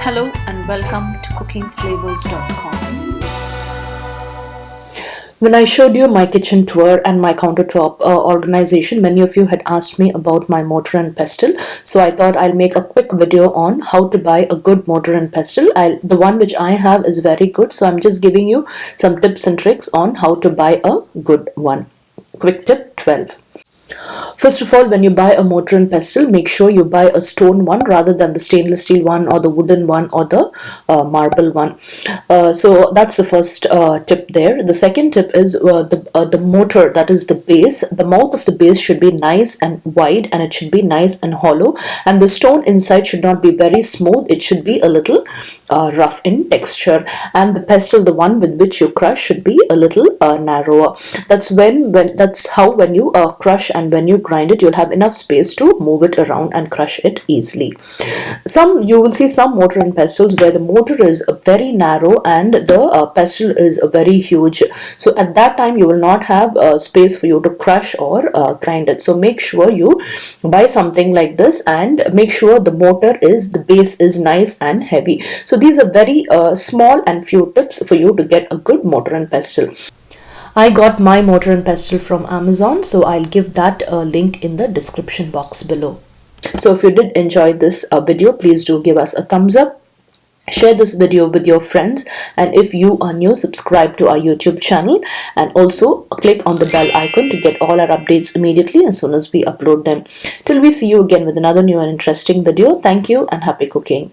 Hello and welcome to cookingflavors.com. When I showed you my kitchen tour and my countertop organization, many of you had asked me about my mortar and pestle. So I thought I'll make a quick video on how to buy a good mortar and pestle. The one which I have is very good, so I'm just giving you some tips and tricks on how to buy a good one. Quick tip 12. First of all, when you buy a mortar and pestle, make sure you buy a stone one rather than the stainless steel one or the wooden one or the marble one. So that's the first tip there. The second tip is the mortar, that is the base. The mouth of the base should be nice and wide, and it should be nice and hollow, and the stone inside should not be very smooth. It should be a little rough in texture, and the pestle, the one with which you crush, should be a little narrower. That's how when you crush and when you grind it, you'll have enough space to move it around and crush it easily. You will see some mortar and pestles where the mortar is very narrow and the pestle is very huge. So at that time you will not have space for you to crush or grind it. So make sure you buy something like this and make sure the base is nice and heavy. So these are very small and few tips for you to get a good mortar and pestle. I got my mortar and pestle from Amazon, so I'll give that link in the description box below. So if you did enjoy this video, please do give us a thumbs up. Share this video with your friends, and if you are new, subscribe to our YouTube channel and also click on the bell icon to get all our updates immediately as soon as we upload them. Till we see you again with another new and interesting video, thank you and happy cooking.